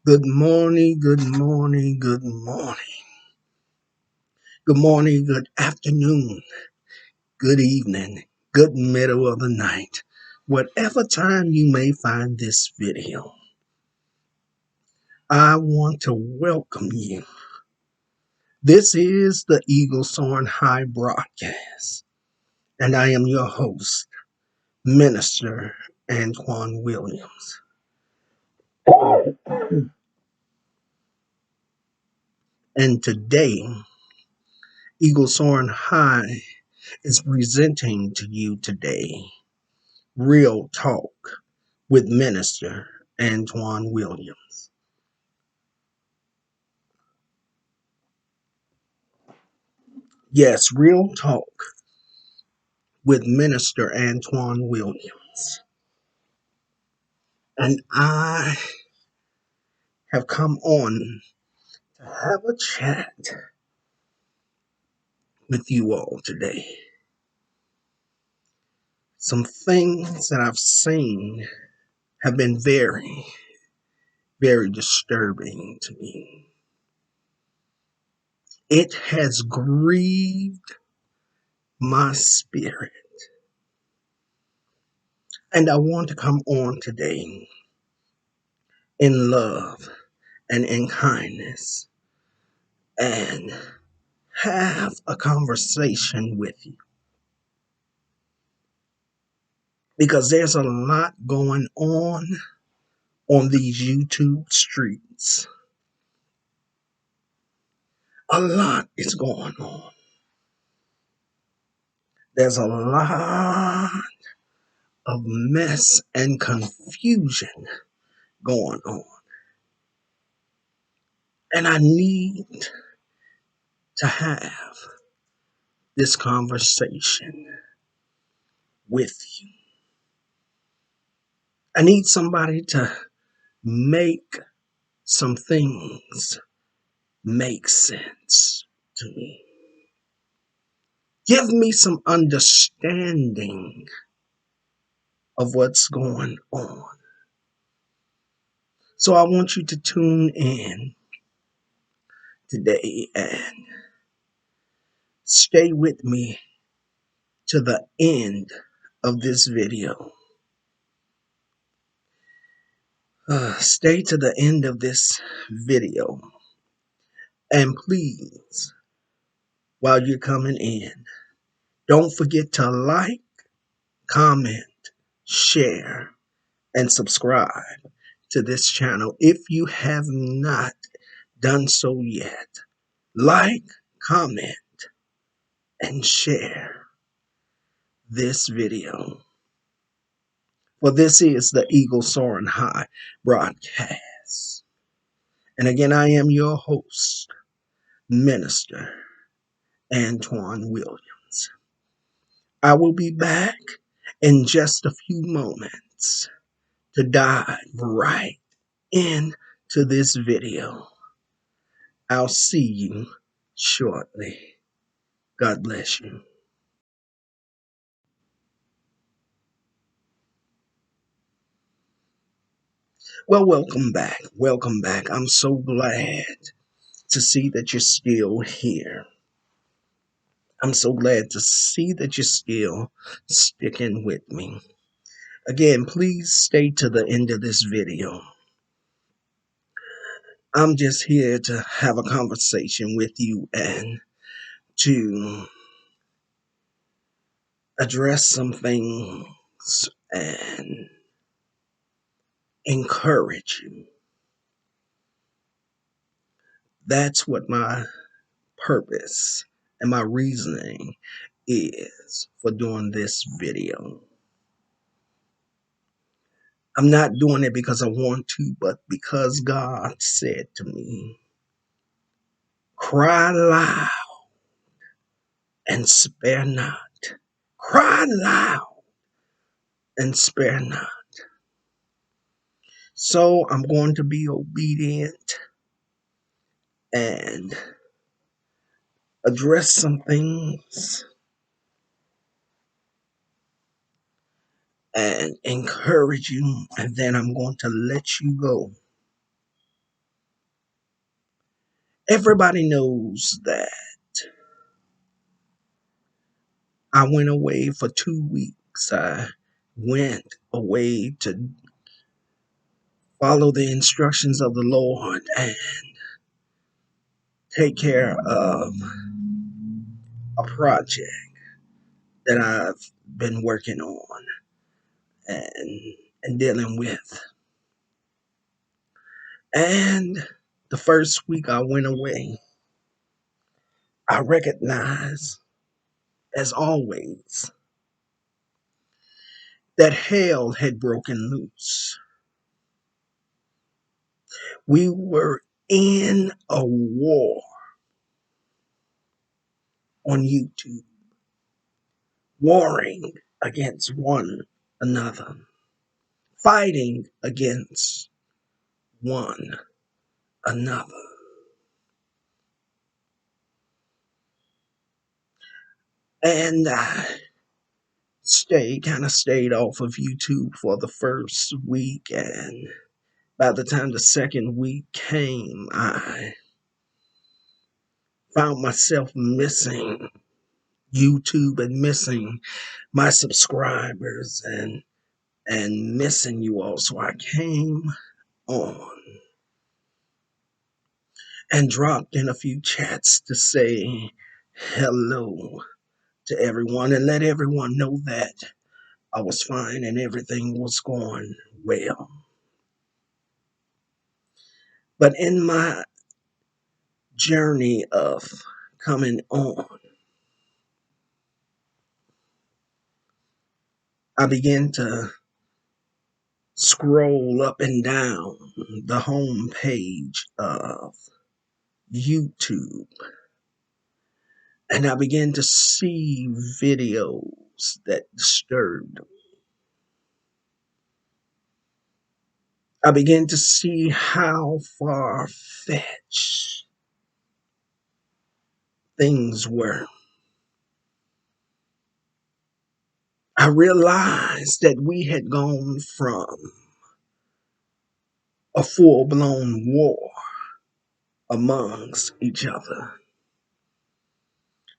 Good morning, good morning, good morning. Good morning, good afternoon, good evening, good middle of the night. Whatever time you may find this video, I want to welcome you. This is the Eagle Soaring High broadcast, and I am your host, Minister Antoine Williams. And today, Eagle Soaring High is presenting to you today Real Talk with Minister Antoine Williams. Yes, Real Talk with Minister Antoine Williams. And I have come on to have a chat with you all today. Some things that I've seen have been very, very disturbing to me. It has grieved my spirit. And I want to come on today in love and in kindness and have a conversation with you because there's a lot going on these YouTube streets. A lot is going on. There's a lot of mess and confusion going on. And I need to have this conversation with you. I need somebody to make some things make sense to me. Give me some understanding of what's going on. So I want you to tune in today and stay with me to the end of this video. Stay to the end of this video. And please, while you're coming in, don't forget to like, comment, share, and subscribe to this channel if you have not done so yet. Like, comment, and share this video. For this is the Eagle Soaring High broadcast. And again, I am your host, Minister Antoine Williams. I will be back in just a few moments to dive right into this video. I'll see you shortly. God bless you. Well, welcome back. Welcome back. I'm so glad to see that you're still here. I'm so glad to see that you're still sticking with me. Again, please stay to the end of this video. I'm just here to have a conversation with you and to address some things and encourage you. That's what my purpose and my reasoning is for doing this video. I'm not doing it because I want to, but because God said to me, cry loud and spare not. Cry loud and spare not. So I'm going to be obedient and address some things and encourage you, and then I'm going to let you go. Everybody knows that I went away for 2 weeks. I went away to follow the instructions of the Lord and take care of a project that I've been working on and dealing with. And the first week I went away, I recognized, as always, that hell had broken loose. We were in a war on YouTube, warring against one another, fighting against one another. And I stayed off of YouTube for the first week. And by the time the second week came, I found myself missing YouTube and missing my subscribers and missing you all. So I came on and dropped in a few chats to say hello to everyone and let everyone know that I was fine and everything was going well. But in my journey of coming on, I began to scroll up and down the home page of YouTube, and I began to see videos that disturbed. I began to see how far fetched things were. I realized that we had gone from a full blown war amongst each other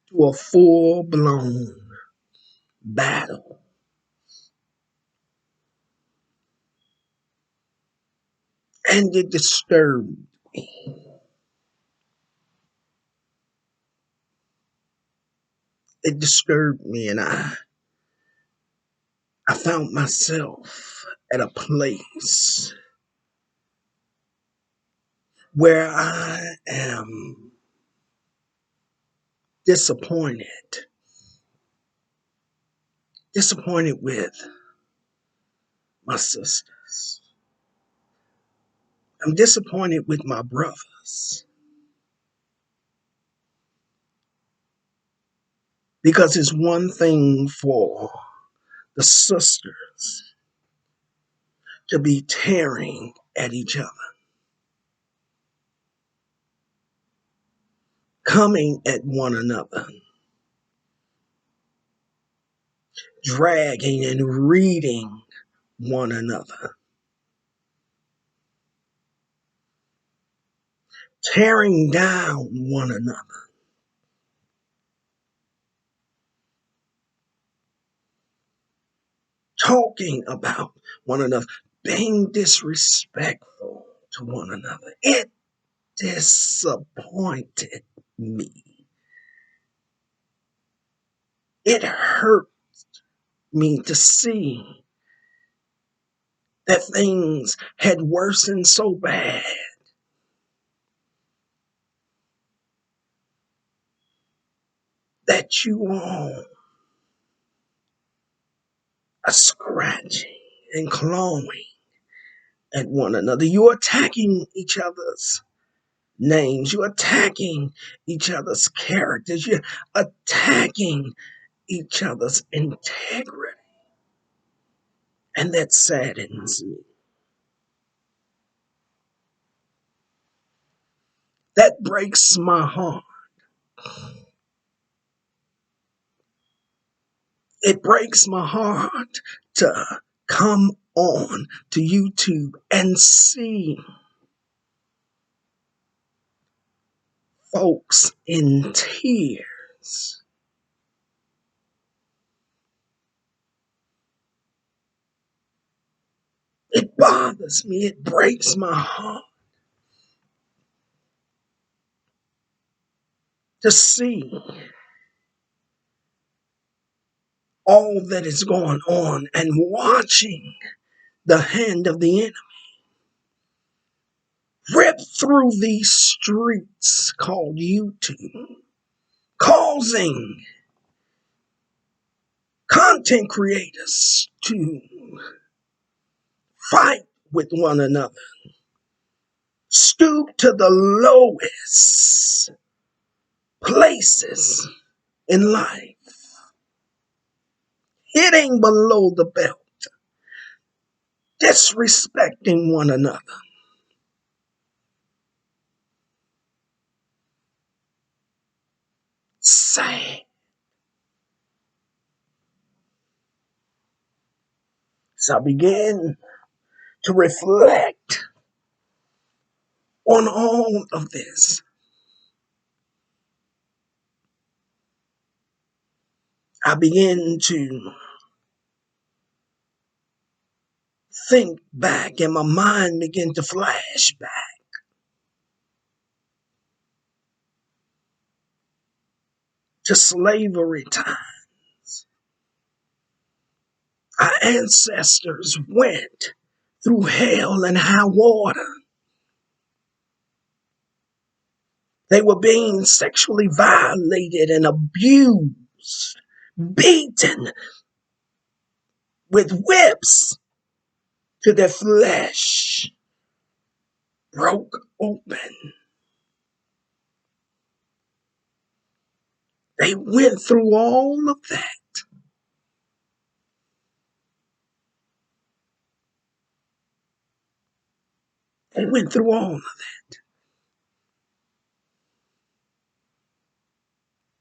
to a full blown battle. And it disturbed me. It disturbed me, and I found myself at a place where I am disappointed. Disappointed with my sisters. I'm disappointed with my brothers because it's one thing for the sisters to be tearing at each other, coming at one another, dragging and reading one another, tearing down one another, talking about one another, being disrespectful to one another. It disappointed me. It hurt me to see that things had worsened so bad that you all are scratching and clawing at one another. You're attacking each other's names. You're attacking each other's characters. You're attacking each other's integrity. And that saddens me. That breaks my heart. It breaks my heart to come on to YouTube and see folks in tears. It bothers me. It breaks my heart to see all that is going on and watching the hand of the enemy rip through these streets called YouTube, causing content creators to fight with one another, stoop to the lowest places in life, hitting below the belt, disrespecting one another. Sad. So I began to reflect on all of this. I began to think back, and my mind began to flash back to slavery time. Our ancestors went through hell and high water. They were being sexually violated and abused, beaten with whips till their flesh broke open. They went through all of that. They went through all of that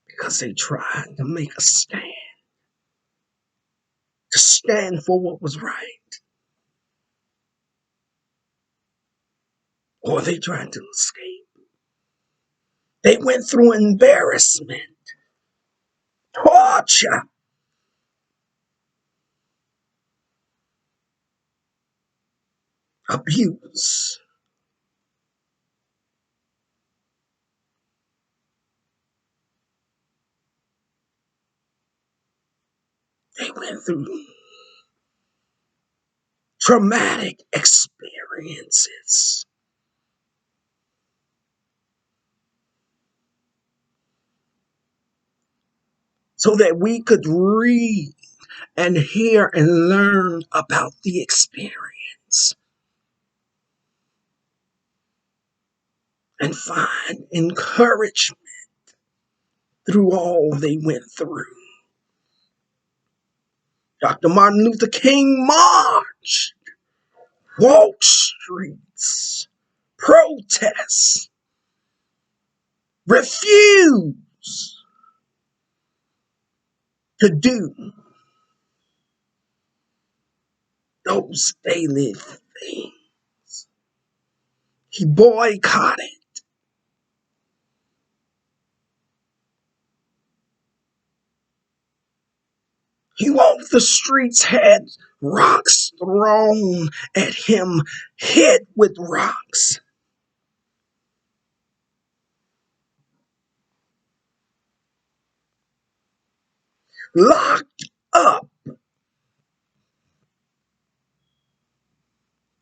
because they tried to make a stand, to stand for what was right, or they tried to escape. They went through embarrassment, torture, abuse. They went through traumatic experiences so that we could read and hear and learn about the experience and find encouragement through all they went through. Dr. Martin Luther King marched, walked streets, protests, refused to do those daily things. He boycotted. He walked the streets, had rocks thrown at him, hit with rocks. Locked up,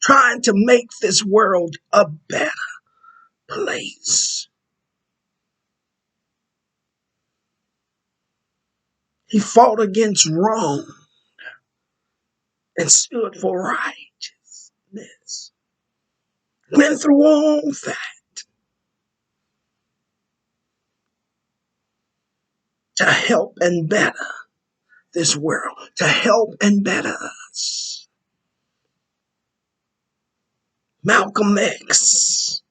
trying to make this world a better place. He fought against wrong and stood for righteousness. Went through all that to help and better this world, to help and better us. Malcolm X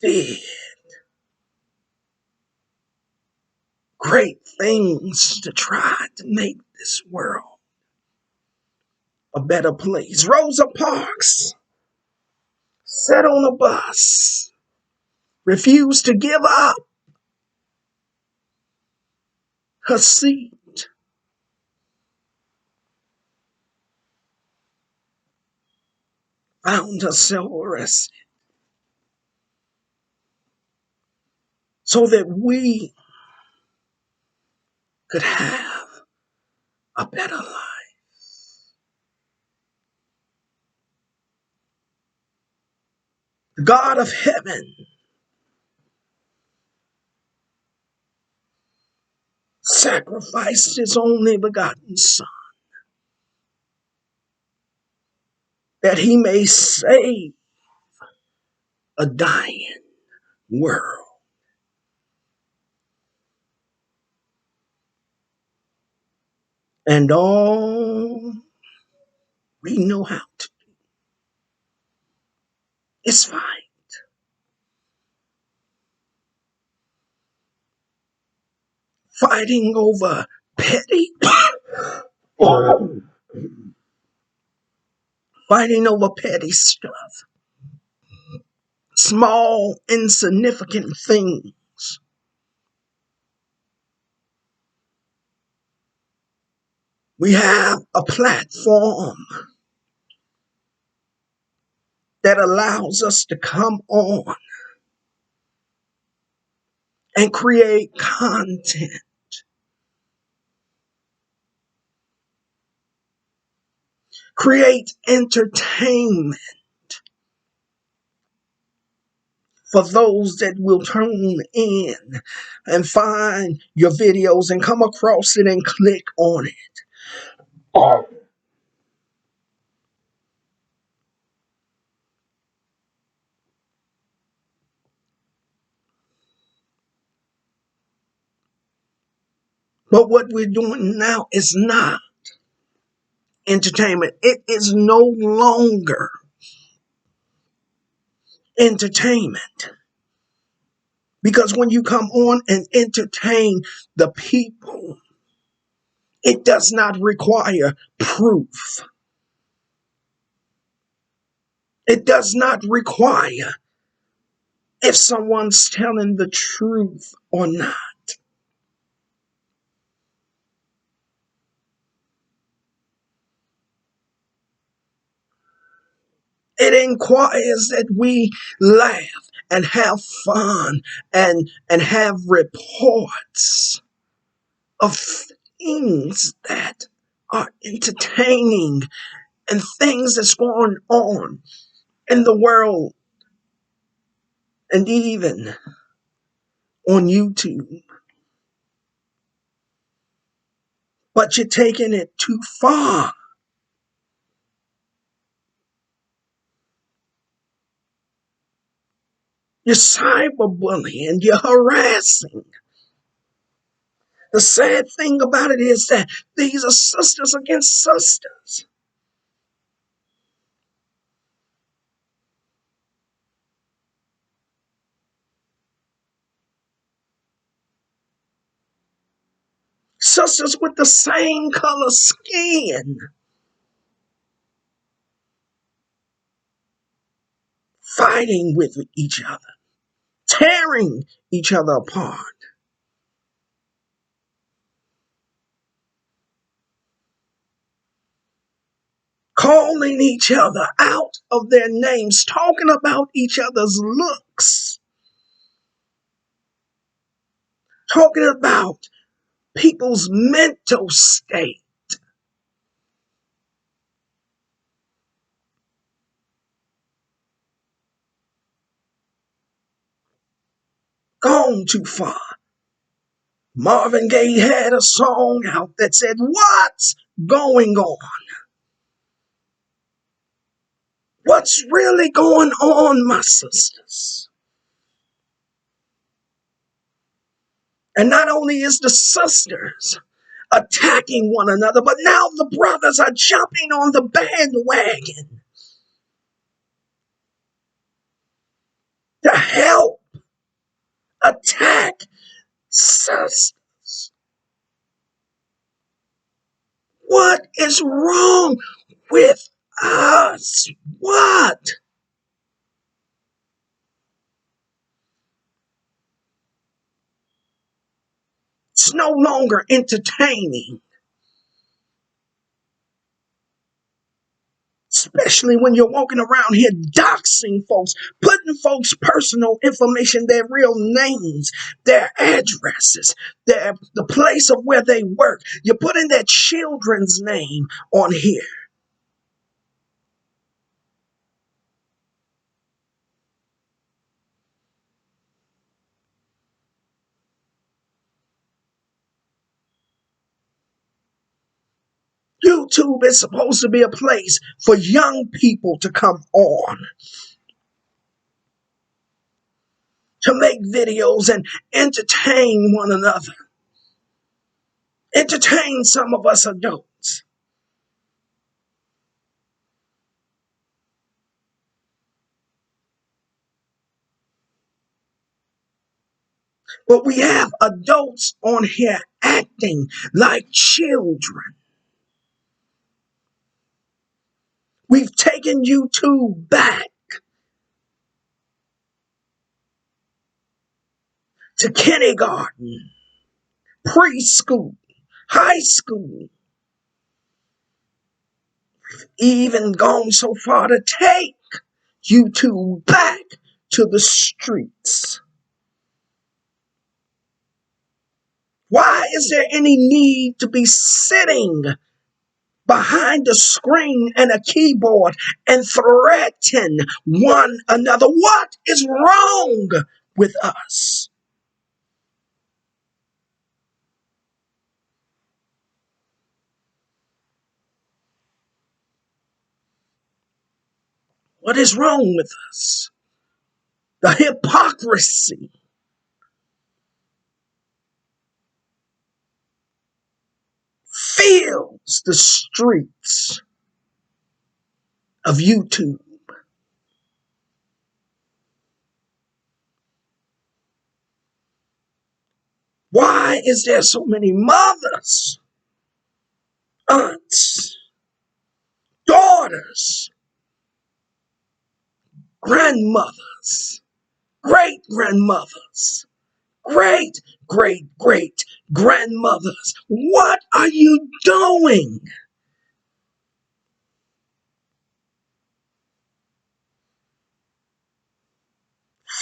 did great things to try to make this world a better place. Rosa Parks sat on a bus, refused to give up her seat, found herself arrested so that we could have a better life. The God of heaven sacrificed his only begotten Son that he may save a dying world. And all we know how to is fighting over petty, fighting over petty stuff, small, insignificant things. We have a platform that allows us to come on and create content, create entertainment for those that will tune in and find your videos and come across it and click on it. But what we're doing now is not entertainment. It is no longer entertainment. Because when you come on and entertain the people, it does not require proof. It does not require if someone's telling the truth or not. It inquires that we laugh and have fun and have reports of things that are entertaining and things that's going on in the world and even on YouTube. But you're taking it too far. You're cyberbullying, you're harassing. The sad thing about it is that these are sisters against sisters. Sisters with the same color skin, fighting with each other, tearing each other apart, calling each other out of their names, talking about each other's looks, talking about people's mental state. Gone too far. Marvin Gaye had a song out that said, "What's going on? What's really going on, my sisters?" And not only is the sisters attacking one another, but now the brothers are jumping on the bandwagon to help attack sisters. What is wrong with us? What? It's no longer entertaining, especially when you're walking around here doxing folks, putting folks' personal information, their real names, their addresses, the place of where they work. You're putting their children's name on here. YouTube is supposed to be a place for young people to come on, to make videos and entertain one another, entertain some of us adults. But we have adults on here acting like children. We've taken YouTube back to kindergarten, preschool, high school, even gone so far to take YouTube back to the streets. Why is there any need to be sitting behind a screen and a keyboard and threaten one another? What is wrong with us? What is wrong with us? The hypocrisy fills the streets of YouTube. Why is there so many mothers, aunts, daughters, grandmothers, great grandmothers, great great grandmothers? What are you doing?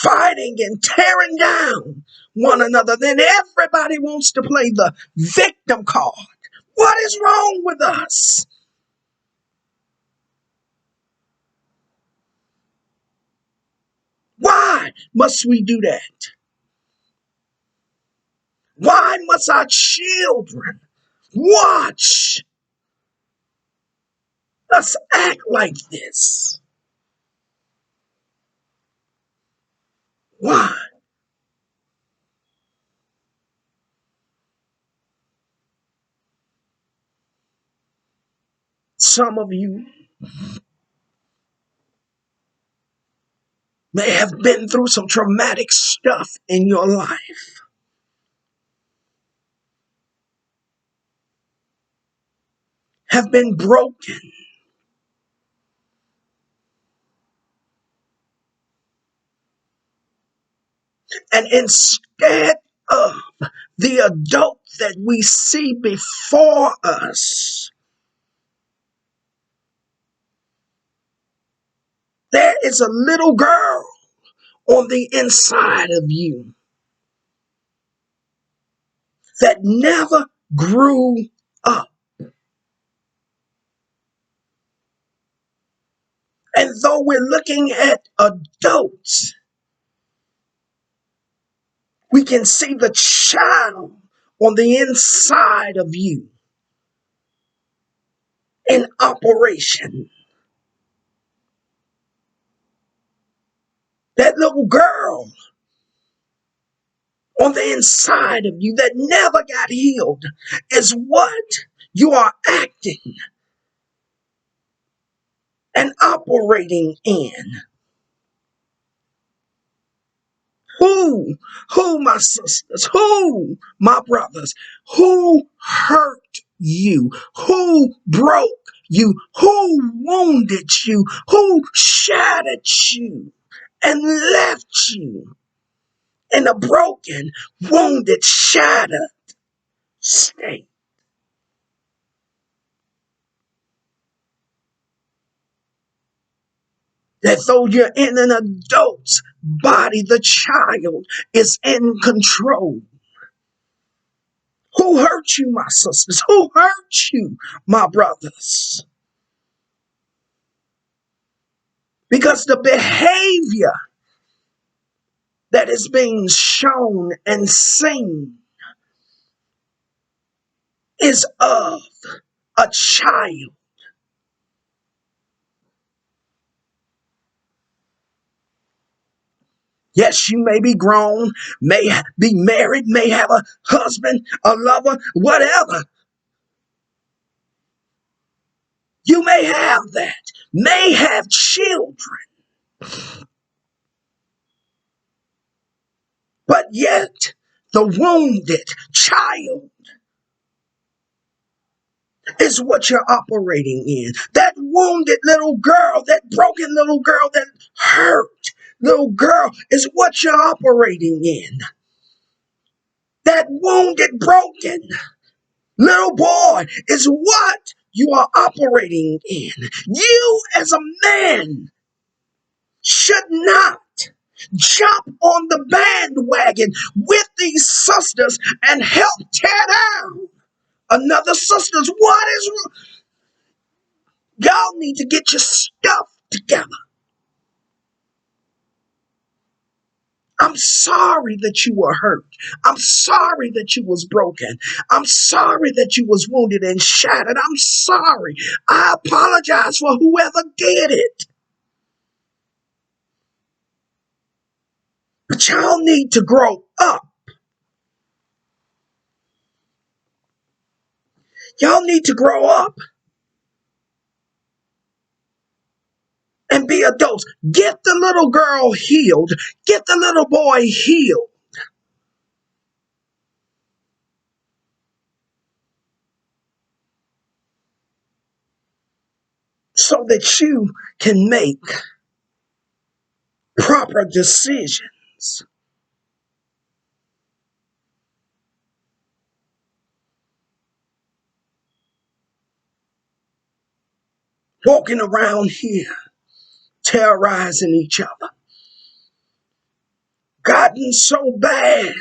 Fighting and tearing down one another. Then everybody wants to play the victim card. What is wrong with us? Why must we do that? Why must our children watch us act like this? Why? Some of you may have been through some traumatic stuff in your life, have been broken, and instead of the adult that we see before us, there is a little girl on the inside of you that never grew up. And though we're looking at adults, we can see the child on the inside of you in operation. That little girl on the inside of you that never got healed is what you are acting and operating in. Who, my sisters, who, my brothers, who hurt you, who broke you, who wounded you, who shattered you and left you in a broken, wounded, shattered state. That though you're in an adult's body, the child is in control. Who hurt you, my sisters? Who hurt you, my brothers? Because the behavior that is being shown and seen is of a child. Yes, you may be grown, may be married, may have a husband, a lover, whatever. You may have that, may have children, but yet the wounded child is what you're operating in. That wounded little girl, that broken little girl, that hurt little girl is what you're operating in. That wounded, broken little boy is what you are operating in. You, as a man, should not jump on the bandwagon with these sisters and help tear down another sister's. What is y'all need to get your stuff together. I'm sorry that you were hurt. I'm sorry that you was broken. I'm sorry that you was wounded and shattered. I'm sorry. I apologize for whoever did it. But y'all need to grow up. Y'all need to grow up and be adults. Get the little girl healed. Get the little boy healed. So that you can make proper decisions. Walking around here terrorizing each other. Gotten so bad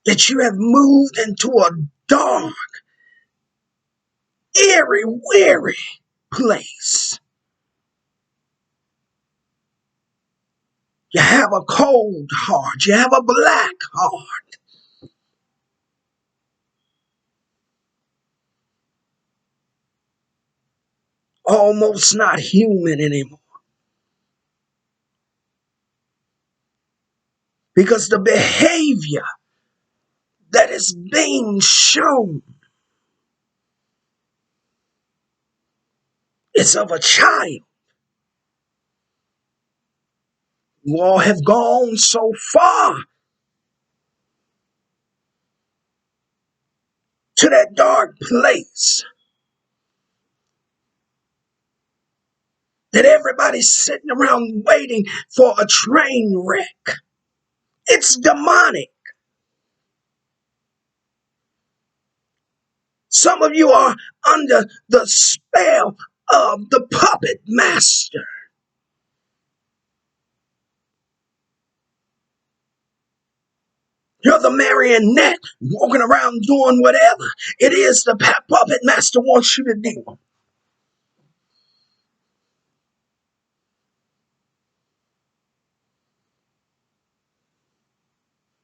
that you have moved into a dark, eerie, weary place. You have a cold heart. You have a black heart. Almost not human anymore. Because the behavior that is being shown is of a child. You all have gone so far to that dark place that everybody's sitting around waiting for a train wreck. It's demonic. Some of you are under the spell of the puppet master. You're the marionette walking around doing whatever it is the puppet master wants you to do.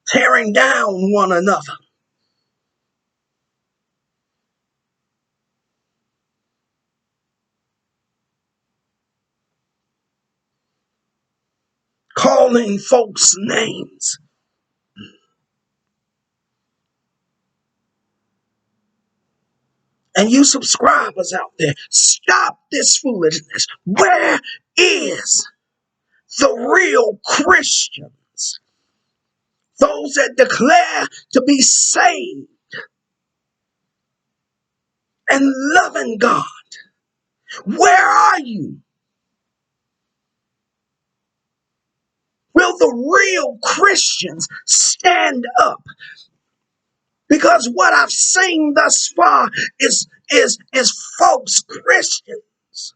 Tearing down one another. Calling folks names. And you subscribers out there, stop this foolishness. Where is the real Christians? Those that declare to be saved and loving God. Where are you? Will the real Christians stand up? Because what I've seen thus far is folks, Christians,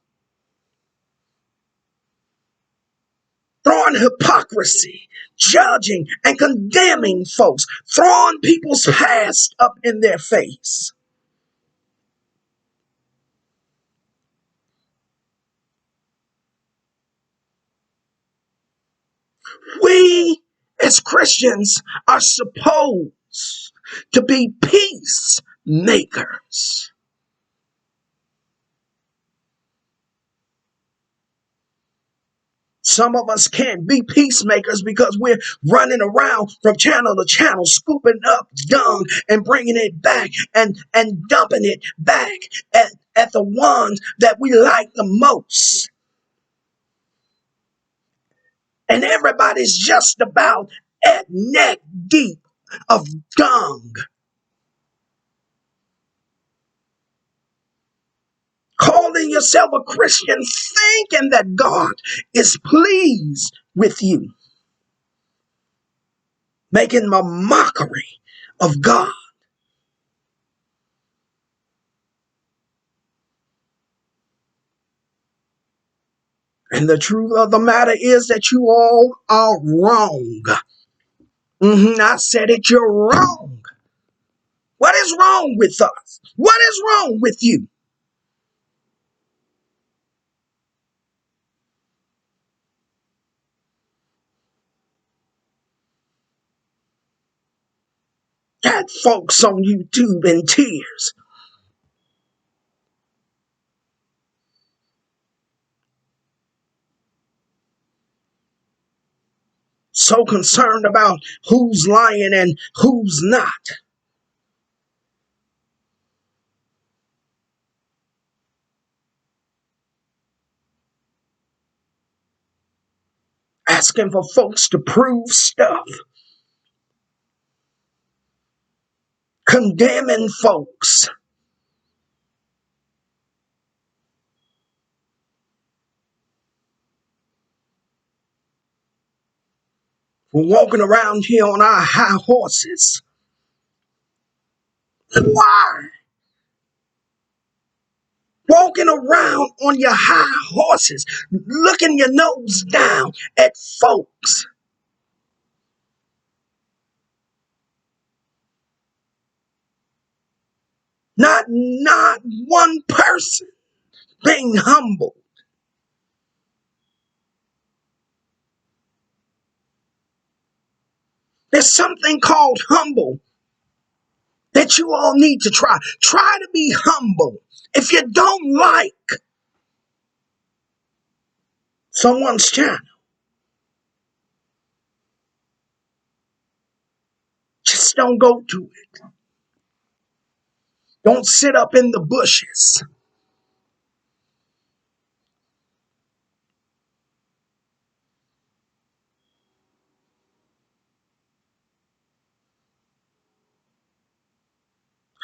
throwing hypocrisy, judging and condemning folks, throwing people's past up in their face. We as Christians are supposed to be peacemakers. Some of us can't be peacemakers because we're running around from channel to channel, scooping up dung and bringing it back and dumping it back at the ones that we like the most. And everybody's just about at neck deep of dung. Calling yourself a Christian, thinking that God is pleased with you, making a mockery of God. And the truth of the matter is that you all are wrong. I said it, you're wrong. What is wrong with us? What is wrong with you? Got folks on YouTube in tears, so concerned about who's lying and who's not, asking for folks to prove stuff, condemning folks, for walking around here on our high horses. Why? Walking around on your high horses, looking your nose down at folks. Not one person being humble. There's something called humble that you all need to try. Try to be humble. If you don't like someone's channel, just don't go to it. Don't sit up in the bushes.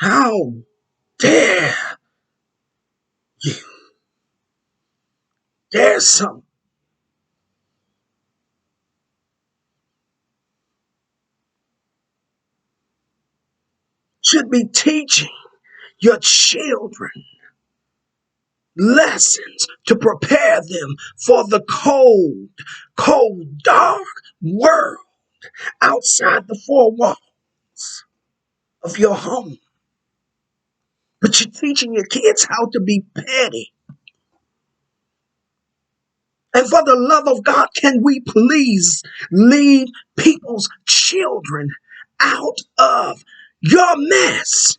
How dare you? There's some should be teaching your children lessons to prepare them for the cold, dark world outside the four walls of your home. But you're teaching your kids how to be petty. And for the love of God, can we please leave people's children out of your mess?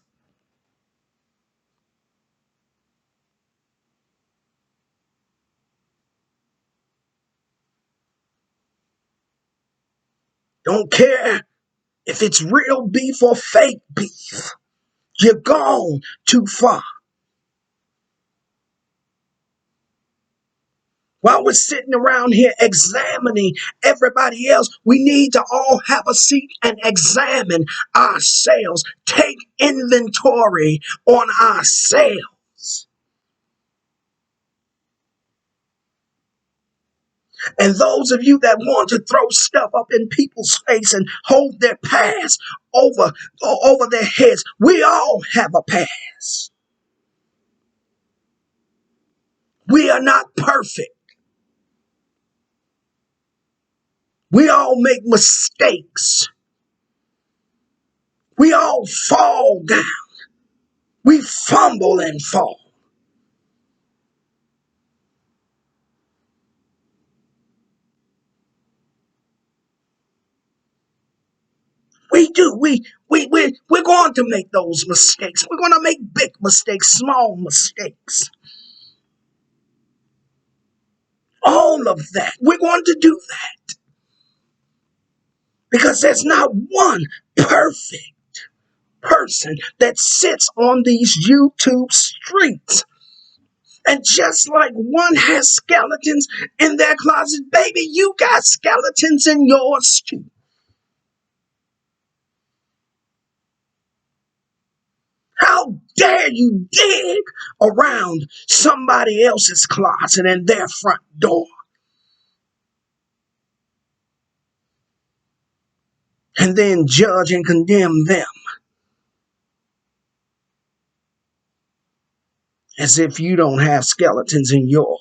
Don't care if it's real beef or fake beef. You're gone too far. While we're sitting around here examining everybody else, we need to all have a seat and examine ourselves. Take inventory on ourselves. And those of you that want to throw stuff up in people's face and hold their past over their heads, we all have a past. We are not perfect. We all make mistakes. We all fall down. We fumble and fall. We do. We're going to make those mistakes. We're going to make big mistakes, small mistakes. All of that. We're going to do that because there's not one perfect person that sits on these YouTube streets. And just like one has skeletons in their closet, baby, you got skeletons in yours too. How dare you dig around somebody else's closet and their front door and then judge and condemn them as if you don't have skeletons in your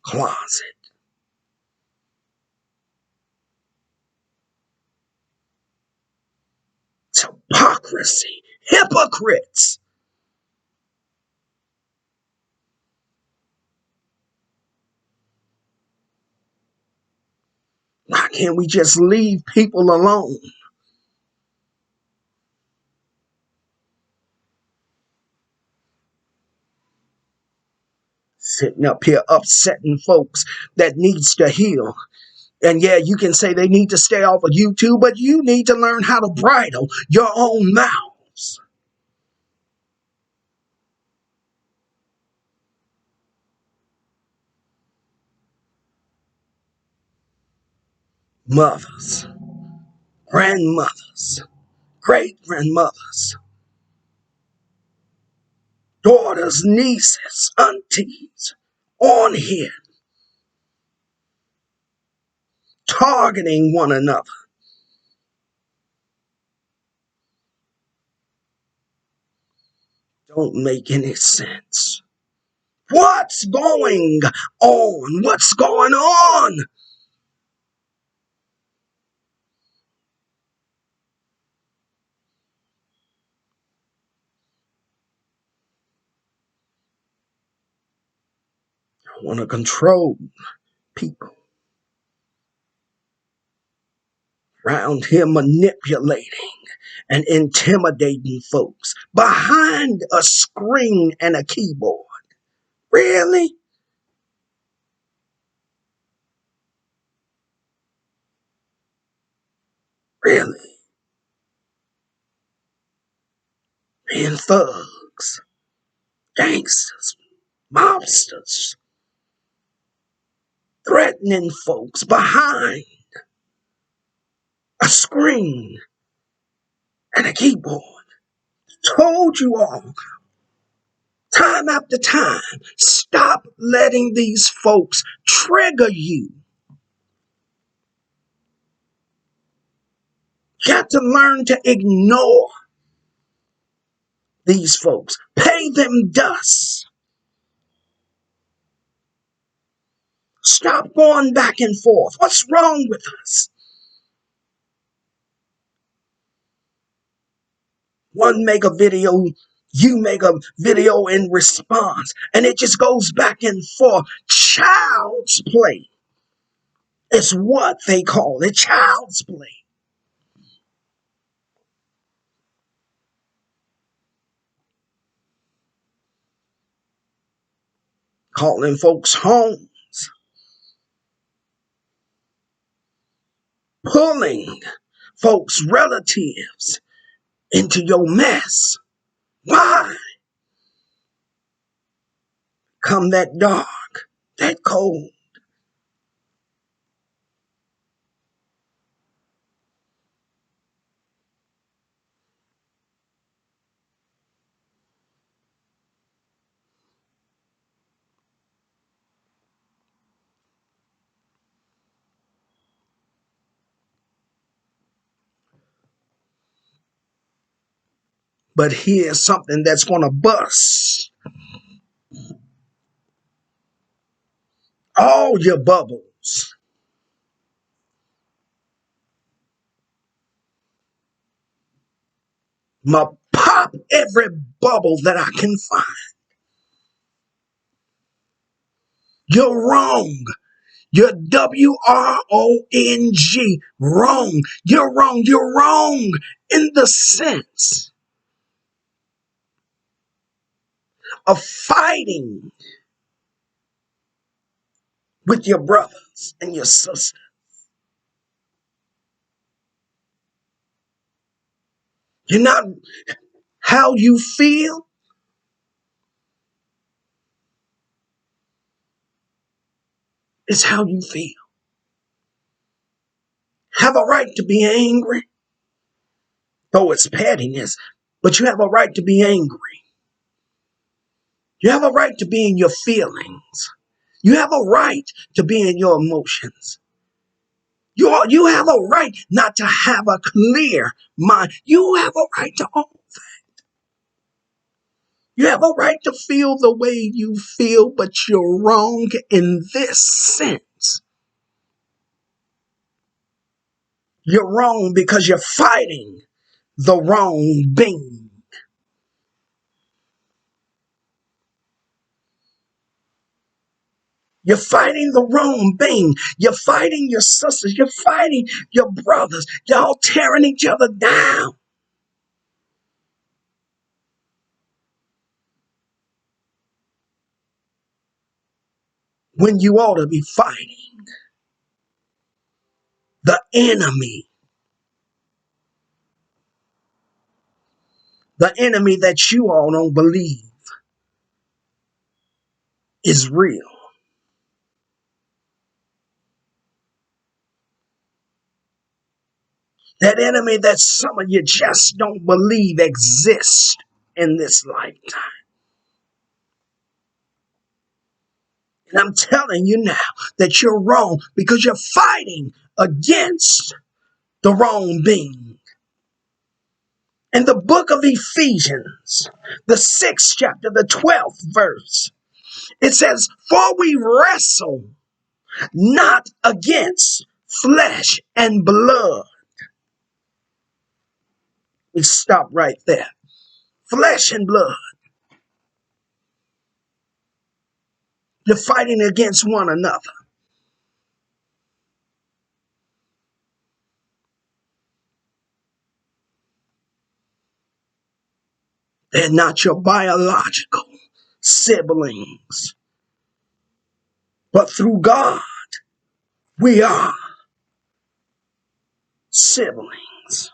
closet? It's hypocrisy. Hypocrites. Why can't we just leave people alone? Sitting up here upsetting folks that needs to heal. And yeah, you can say they need to stay off of YouTube, but you need to learn how to bridle your own mouths. Mothers, grandmothers, great grandmothers, daughters, nieces, aunties, on here, targeting one another. Don't make any sense. What's going on? What's going on? I want to control people around here, manipulating and intimidating folks behind a screen and a keyboard. Really? Really? Being thugs, gangsters, mobsters, threatening folks behind a screen and a keyboard. Told you all, time after time, stop letting these folks trigger you. You got to learn to ignore these folks. Pay them dust. Stop going back and forth. What's wrong with us? One make a video, you make a video in response, and it just goes back and forth. Child's play is what they call it. Child's play. Calling folks home, pulling folks' relatives into your mess. Why? Come that dark, that cold. But here's something that's going to bust all your bubbles. I'm going to pop every bubble that I can find. You're wrong. You're WRONG. Wrong. You're wrong. You're wrong in the sense of fighting with your brothers and your sisters. You're not how you feel is how you feel. Have a right to be angry, though it's pettiness, but you have a right to be angry. You have a right to be in your feelings. You have a right to be in your emotions. You have a right not to have a clear mind. You have a right to all. You have a right to feel the way you feel, but you're wrong in this sense. You're wrong because you're fighting the wrong being. You're fighting the wrong being. You're fighting your sisters. You're fighting your brothers. Y'all tearing each other down when you ought to be fighting the enemy. The enemy that you all don't believe is real. That enemy that some of you just don't believe exists in this lifetime. And I'm telling you now that you're wrong because you're fighting against the wrong being. In the book of Ephesians, the 6th chapter, the 12th verse, it says, "For we wrestle not against flesh and blood." We stop right there. Flesh and blood. You're fighting against one another. They're not your biological siblings, but through God, we are siblings.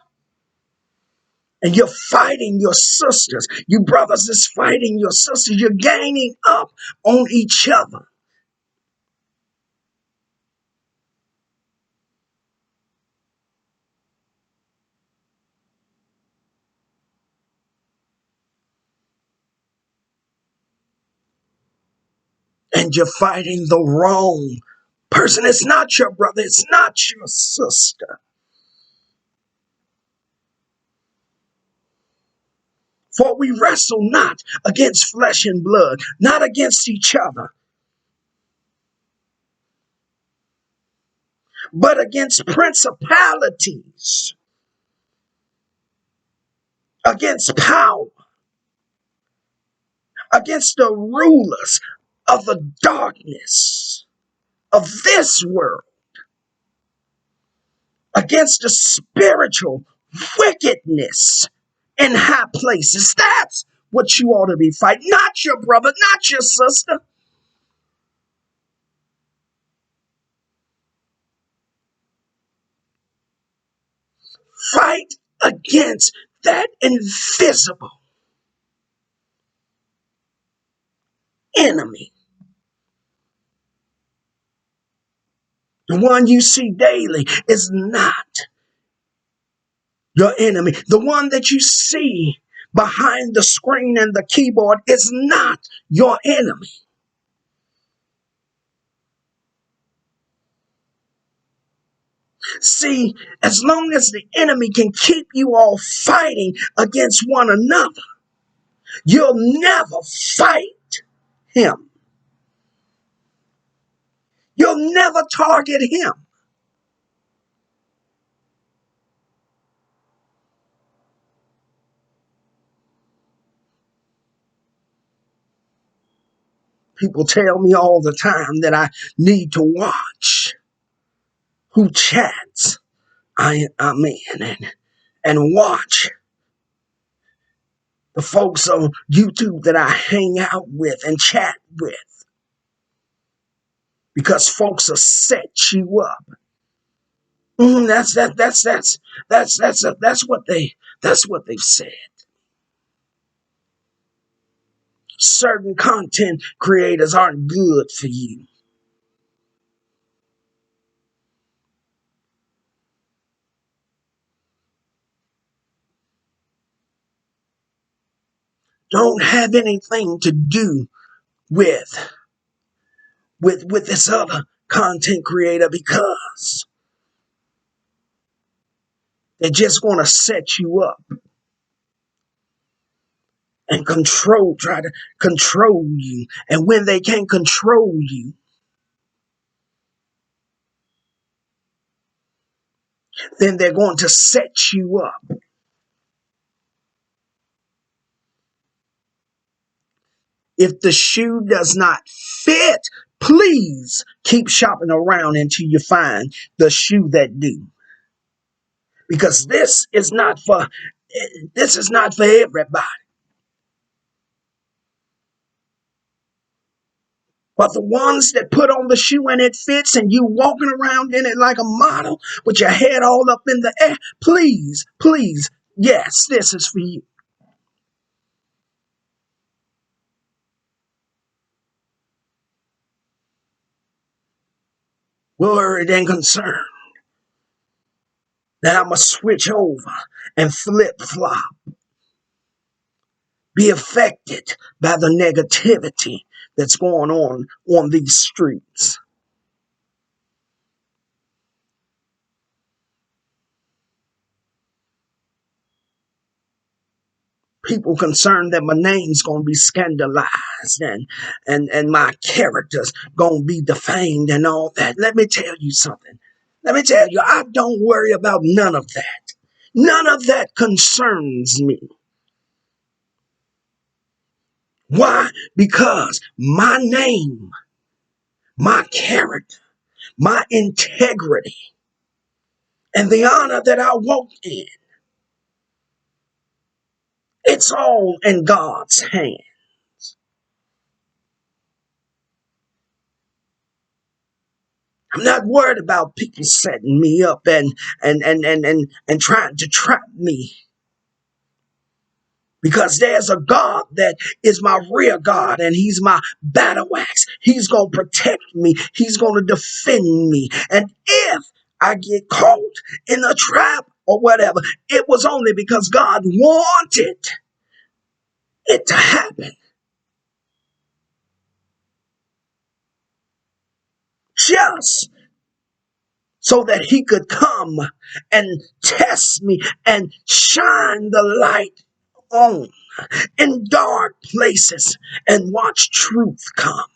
And you're fighting your sisters. You brothers is fighting your sisters. You're ganging up on each other. And you're fighting the wrong person. It's not your brother. It's not your sister. For we wrestle not against flesh and blood, not against each other, but against principalities, against power, against the rulers of the darkness of this world, against the spiritual wickedness in high places. That's what you ought to be fighting, not your brother, not your sister. Fight against that invisible enemy. The one you see daily is not your enemy. The one that you see behind the screen and the keyboard is not your enemy. See, as long as the enemy can keep you all fighting against one another, you'll never fight him. You'll never target him. People tell me all the time that I need to watch who chats I'm in, and watch the folks on YouTube that I hang out with and chat with, because folks will set you up. That's what they've said. Certain content creators aren't good for you. Don't have anything to do with this other content creator, because they're just going to set you up and try to control you. And when they can't control you, then they're going to set you up. If the shoe does not fit, please keep shopping around until you find the shoe that do. Because this is not for everybody. But the ones that put on the shoe and it fits and you walking around in it like a model with your head all up in the air, please, please, yes, this is for you. Worried and concerned that I'm going to switch over and flip flop, be affected by the negativity that's going on these streets. People concerned that my name's going to be scandalized, and my character's going to be defamed and all that. Let me tell you something. Let me tell you, I don't worry about none of that. None of that concerns me. Why? Because my name, my character, my integrity, and the honor that I walk in, it's all in God's hand. I'm not worried about people setting me up and trying to trap me, because there's a God that is my real God, and he's my battle axe. He's going to protect me. He's going to defend me. And if I get caught in a trap or whatever, it was only because God wanted it to happen, just so that he could come and test me and shine the light on in dark places and watch truth come.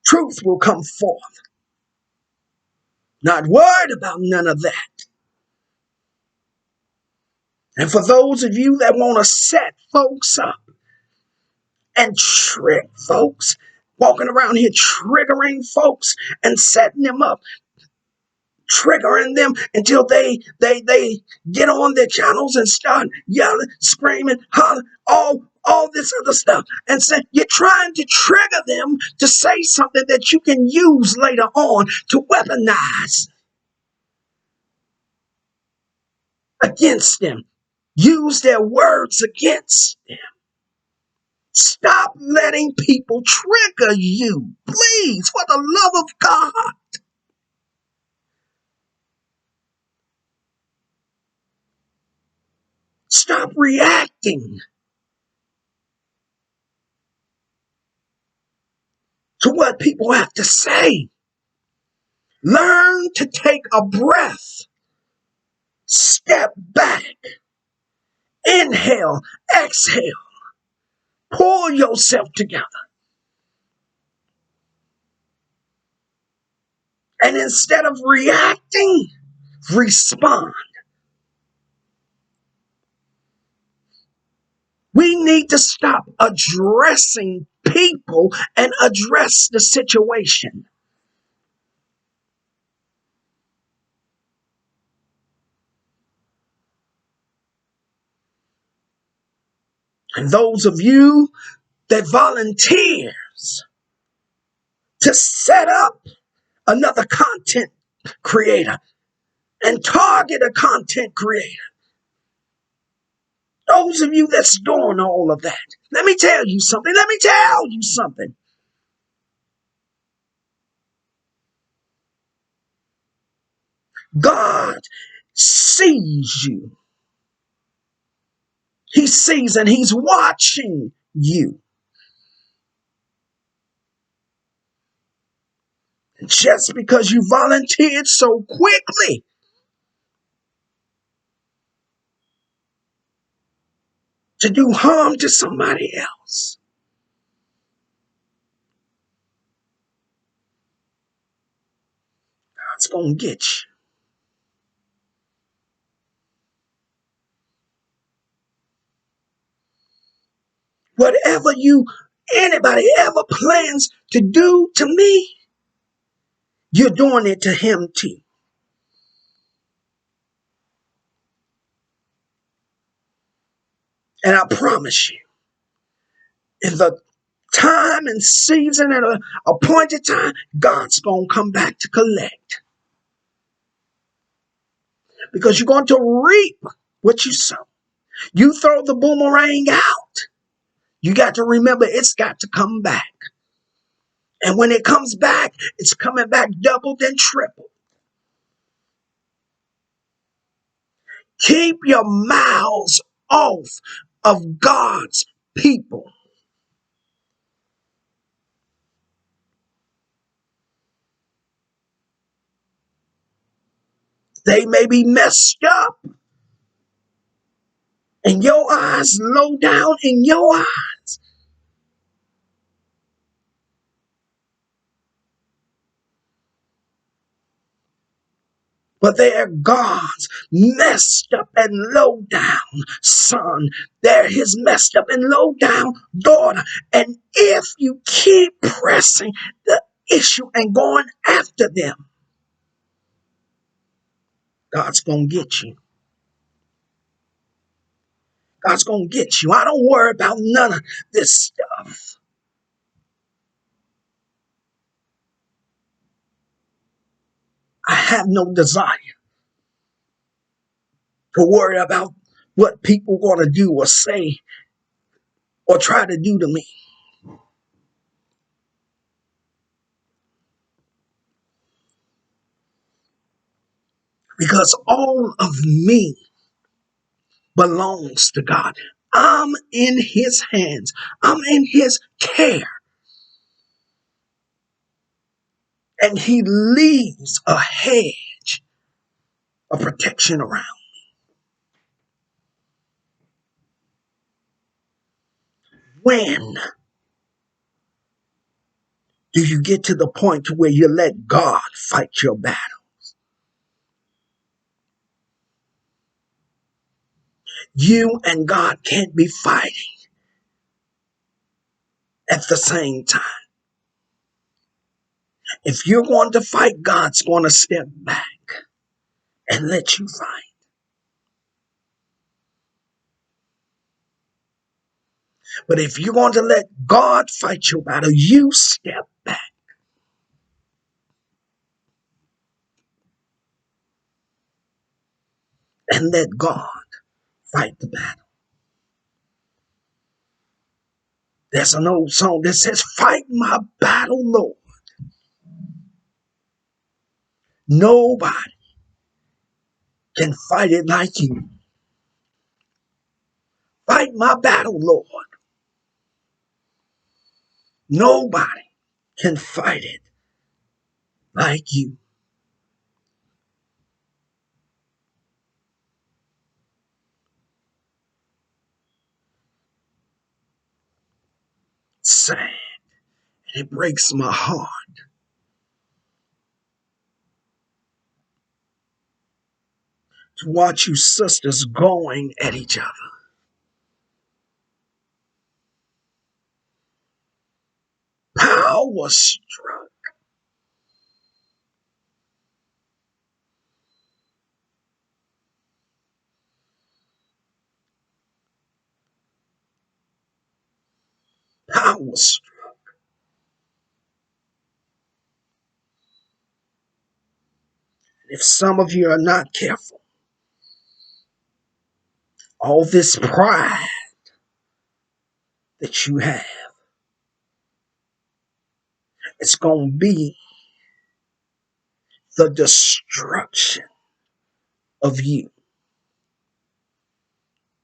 Truth will come forth. Not worried about none of that. And for those of you that want to set folks up and trick folks, walking around here triggering folks and setting them up, triggering them until they get on their channels and start yelling, screaming, hollering, all this other stuff, and say you're trying to trigger them to say something that you can use later on to weaponize against them. Use their words against them. Stop letting people trigger you, please, for the love of God. Stop reacting to what people have to say. Learn to take a breath, step back, inhale, exhale, pull yourself together. And instead of reacting, respond. We need to stop addressing people and address the situation. And those of you that volunteers to set up another content creator and target a content creator, those of you that's doing all of that, let me tell you something. Let me tell you something. God sees you. He sees and he's watching you. Just because you volunteered so quickly to do harm to somebody else, God's going to get you. Whatever anybody ever plans to do to me, you're doing it to him too. And I promise you, in the time and season and a appointed time, God's going to come back to collect. Because you're going to reap what you sow. You throw the boomerang out, you got to remember it's got to come back. And when it comes back, it's coming back doubled and tripled. Keep your mouths off of God's people. They may be messed up in your eyes, low down in your eyes. But they are God's messed up and low down son. They're his messed up and low down daughter. And if you keep pressing the issue and going after them, God's going to get you. God's going to get you. I don't worry about none of this stuff. I have no desire to worry about what people are going to do or say or try to do to me. Because all of me belongs to God. I'm in his hands. I'm in his care. And he leaves a hedge of protection around. When do you get to the point to where you let God fight your battle? You and God can't be fighting at the same time. If you're going to fight, God's going to step back and let you fight. But if you're going to let God fight your battle, you step back and let God fight the battle. There's an old song that says, "Fight my battle, Lord." Nobody can fight it like you. Fight my battle, Lord. Nobody can fight it like you. sad. And it breaks my heart to watch you sisters going at each other. Power struck. Power struck. If some of you are not careful, all this pride that you have, it's going to be the destruction of you.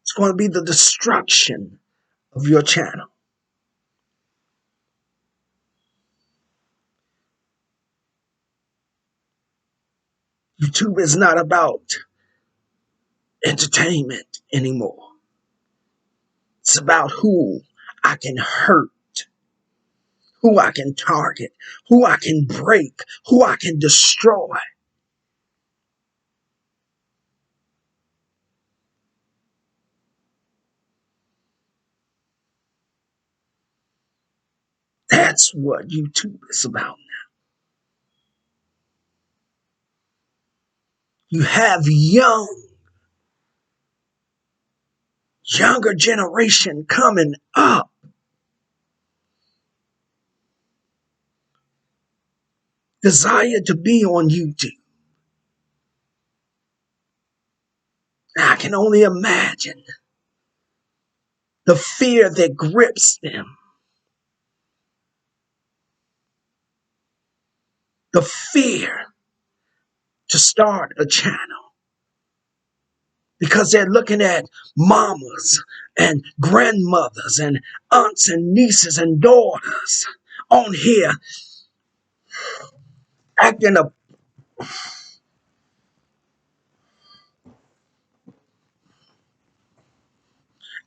It's going to be the destruction of your channel. YouTube is not about entertainment anymore. It's about who I can hurt, who I can target, who I can break, who I can destroy. That's what YouTube is about. You have younger generation coming up, desire to be on YouTube. I can only imagine the fear that grips them, the fear to start a channel because they're looking at mamas and grandmothers and aunts and nieces and daughters on here acting a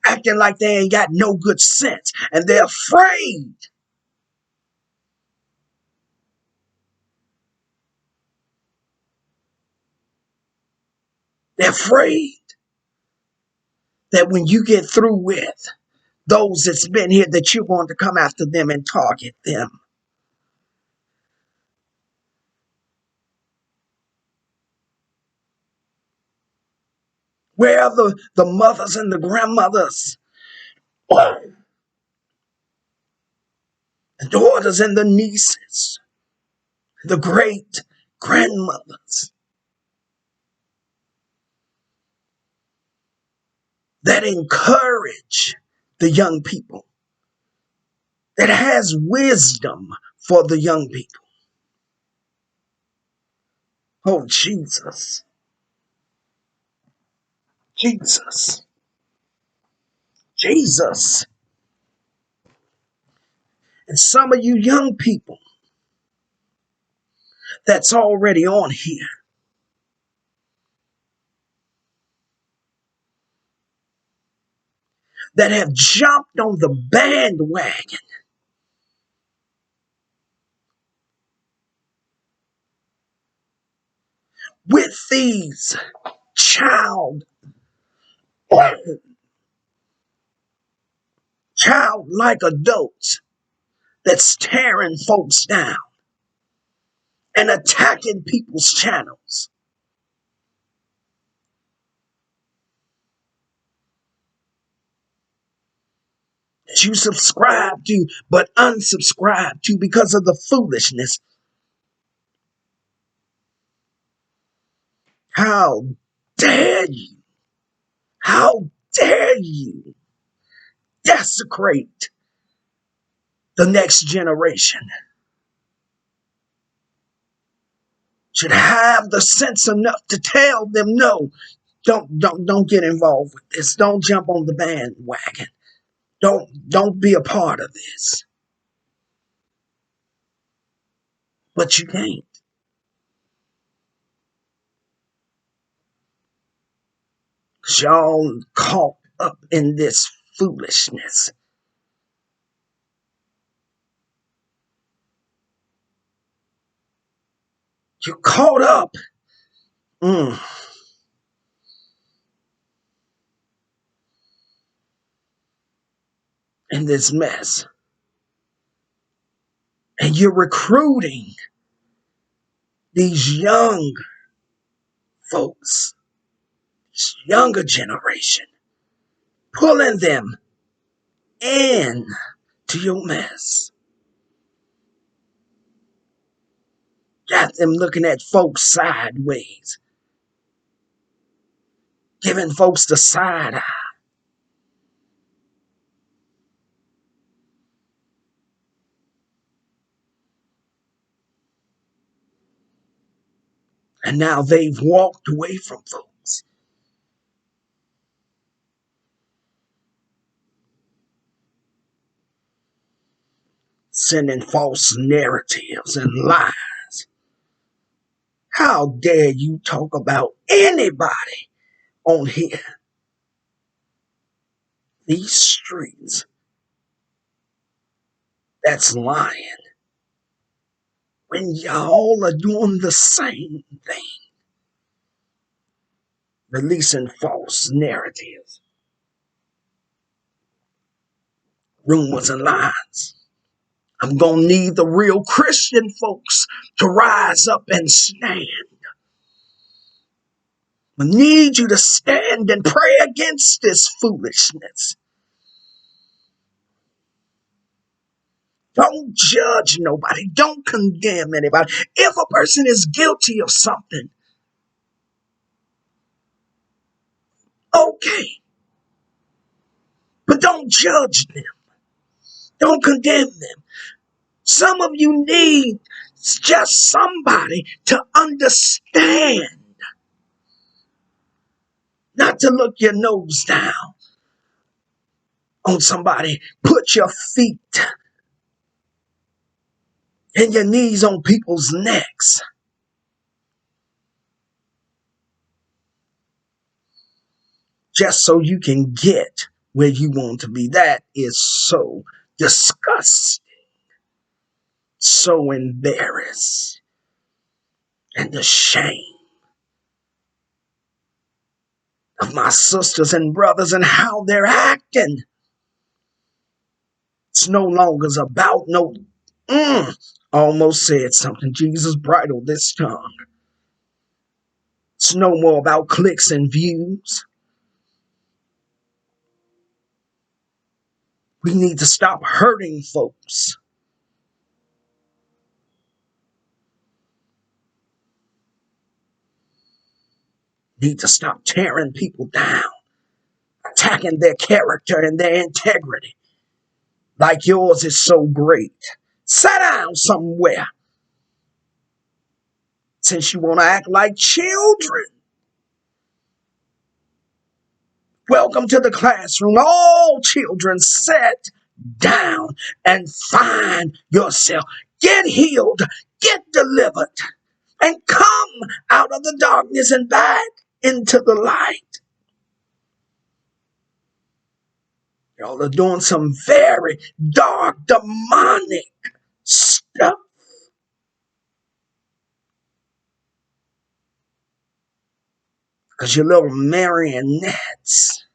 acting like they ain't got no good sense, and they're afraid. They're afraid that when you get through with those that's been here, that you're going to come after them and target them. Where are the mothers and the grandmothers, the daughters and the nieces, the great grandmothers that encourage the young people, that has wisdom for the young people? Oh, Jesus, Jesus, Jesus. And some of you young people that's already on here, that have jumped on the bandwagon with these child childlike adults that's tearing folks down and attacking people's channels that you subscribe to but unsubscribe to because of the foolishness. How dare you? How dare you desecrate the next generation? Should have the sense enough to tell them no. Don't get involved with this. Don't jump on the bandwagon. Don't be a part of this. But you can't. 'Cause y'all caught up in this foolishness. You're caught up mm, in this mess. And you're recruiting these young folks, this younger generation, pulling them in to your mess. Got them looking at folks sideways, giving folks the side eye. And now they've walked away from folks, sending false narratives and lies. How dare you talk about anybody on here, these streets, that's lying, when y'all are doing the same thing, releasing false narratives, rumors, and lies. I'm going to need the real Christian folks to rise up and stand. I need you to stand and pray against this foolishness. Don't judge nobody. Don't condemn anybody. If a person is guilty of something, okay. But don't judge them. Don't condemn them. Some of you need just somebody to understand, not to look your nose down on somebody. Put your feet and your knees on people's necks, just so you can get where you want to be. That is so disgusting, so embarrassed, and the shame of my sisters and brothers and how they're acting. It's no longer about no, almost said something. Jesus bridled this tongue. It's no more about clicks and views. We need to stop hurting folks. Need to stop tearing people down, attacking their character and their integrity. Like yours is so great. Sit down somewhere. Since you want to act like children. Welcome to the classroom. All children, sit down and find yourself. Get healed. Get delivered. And come out of the darkness and back into the light. Y'all are doing some very dark, demonic stuff. Because you're little marionettes,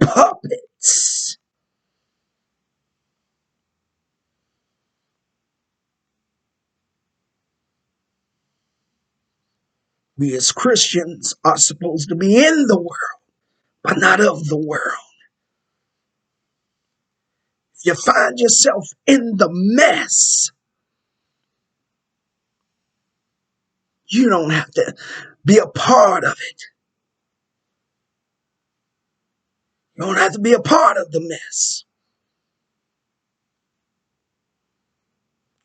puppets. We as Christians are supposed to be in the world, but not of the world. If you find yourself in the mess, you don't have to be a part of it. You don't have to be a part of the mess.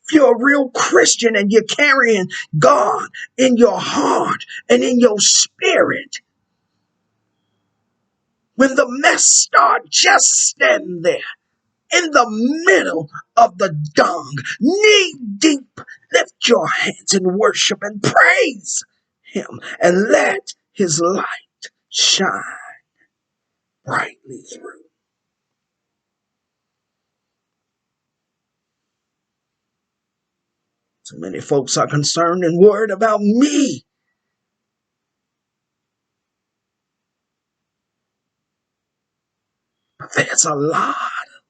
If you're a real Christian and you're carrying God in your heart and in your spirit, when the mess starts, just stand there in the middle of the dung, knee deep. Lift your hands in worship and praise Him and let His light shine brightly through. So many folks are concerned and worried about me. But there's a lot of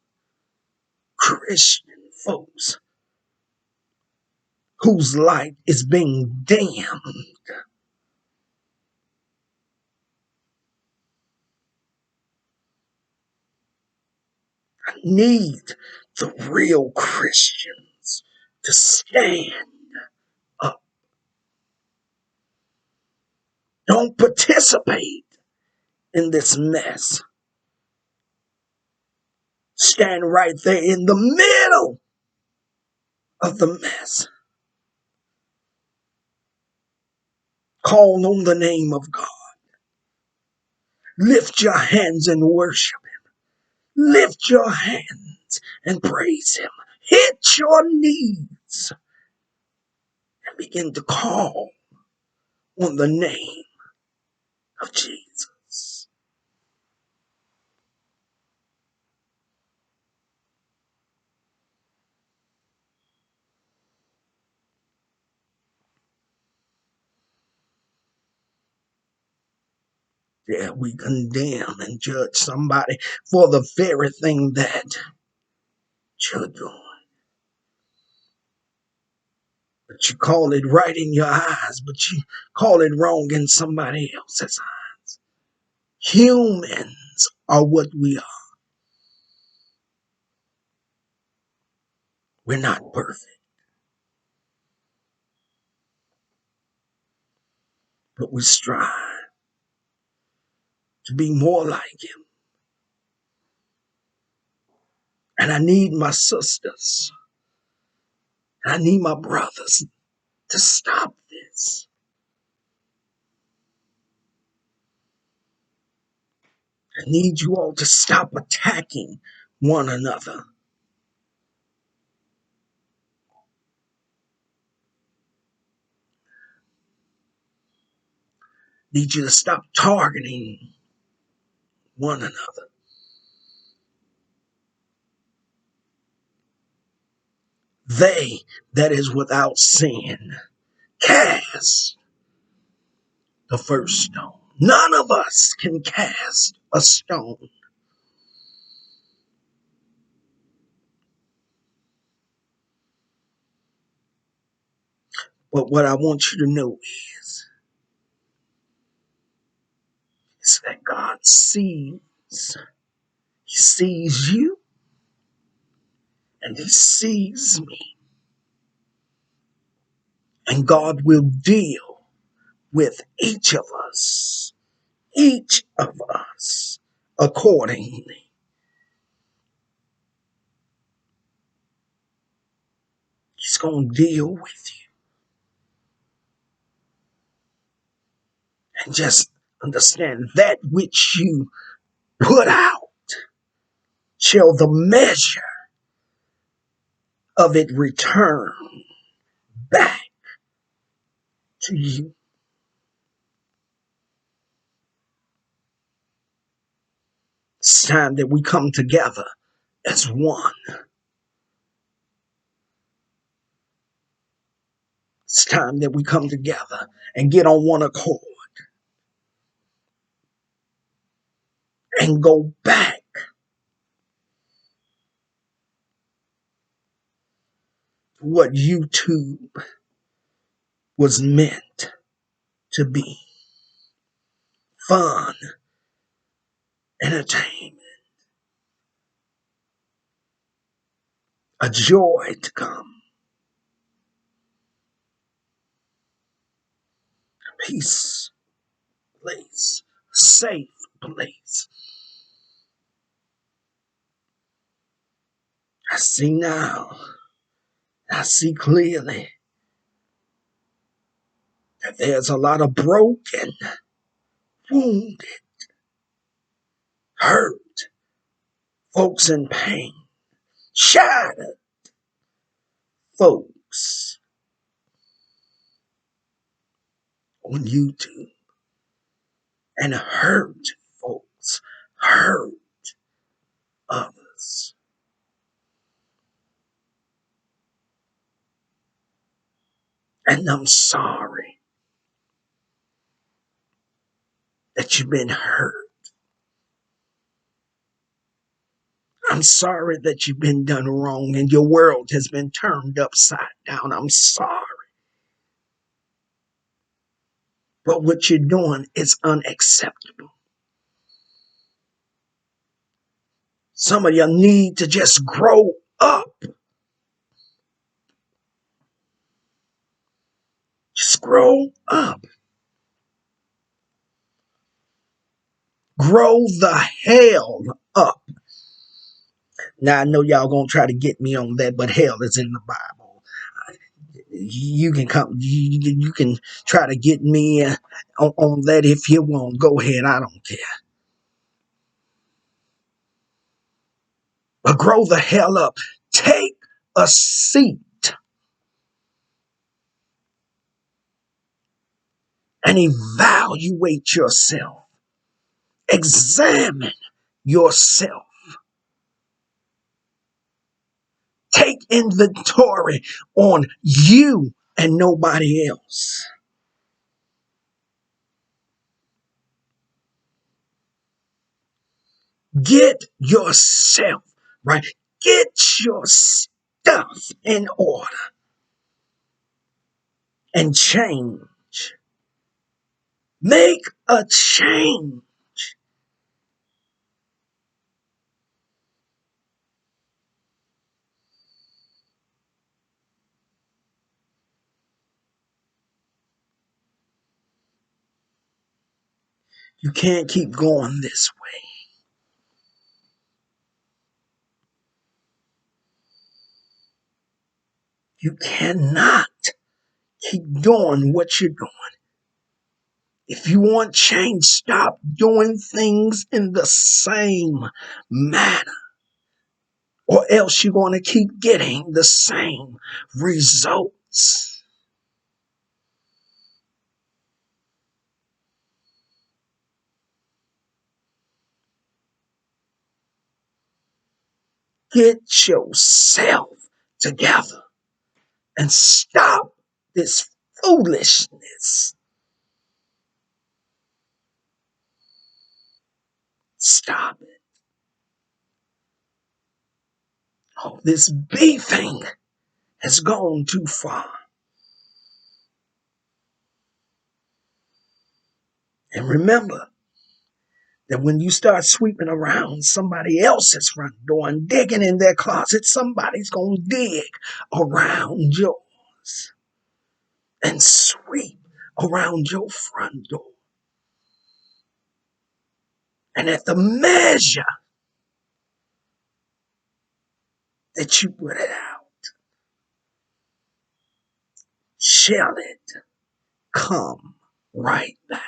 Christian folks whose light is being dimmed. I need the real Christians to stand up. Don't participate in this mess. Stand right there in the middle of the mess. Call on the name of God. Lift your hands and worship Him. Lift your hands and praise Him. Hit your knees and begin to call on the name of Jesus. Yeah, we condemn and judge somebody for the very thing that you're doing. But you call it right in your eyes, but you call it wrong in somebody else's eyes. Humans are what we are. We're not perfect, but we strive to be more like Him. And I need my sisters, I need my brothers to stop this. I need you all to stop attacking one another. I need you to stop targeting one another. They that is without sin cast the first stone. None of us can cast a stone. But what I want you to know is that God sees. He sees you and He sees me. And God will deal with each of us accordingly. He's going to deal with you. And just understand that which you put out shall the measure of it return back to you. It's time that we come together as one. It's time that we come together and get on one accord and go back to what YouTube was meant to be: fun, entertainment, a joy to come, peace place, safe place. I see now, I see clearly that there's a lot of broken, wounded, hurt folks in pain, shattered folks on YouTube, and hurt folks, hurt others. And I'm sorry that you've been hurt. I'm sorry that you've been done wrong and your world has been turned upside down. I'm sorry. But what you're doing is unacceptable. Some of you need to just grow up. Just grow up. Grow the hell up. Now, I know y'all gonna try to get me on that, but hell is in the Bible. You can come, you can try to get me on that if you want. Go ahead, I don't care. But grow the hell up. Take a seat and evaluate yourself. Examine yourself. Take inventory on you and nobody else. Get yourself right. Get your stuff in order and change. Make a change. You can't keep going this way. You cannot keep doing what you're doing. If you want change, stop doing things in the same manner, or else you're going to keep getting the same results. Get yourself together and stop this foolishness. Stop it. Oh, this beefing has gone too far. And remember that when you start sweeping around somebody else's front door and digging in their closet, somebody's going to dig around yours and sweep around your front door. And at the measure that you put it out, shall it come right back.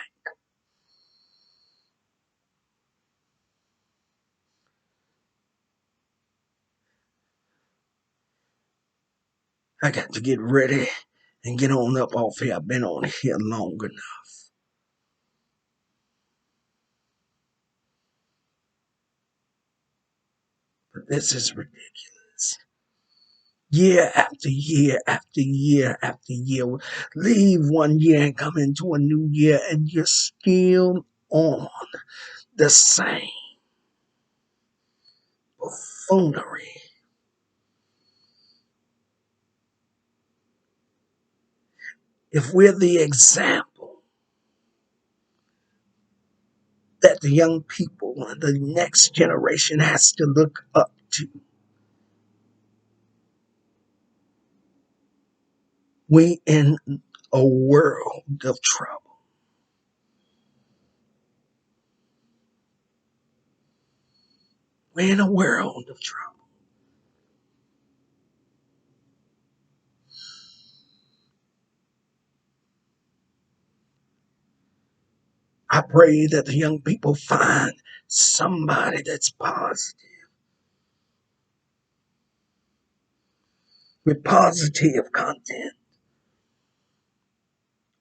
I got to get ready and get on up off here. I've been on here long enough. But this is ridiculous. Year after year after year after year. Leave one year and come into a new year, and you're still on the same buffoonery. If we're the example that the young people, the next generation has to look up to, we in a world of trouble. We're in a world of trouble. I pray that the young people find somebody that's positive, with positive content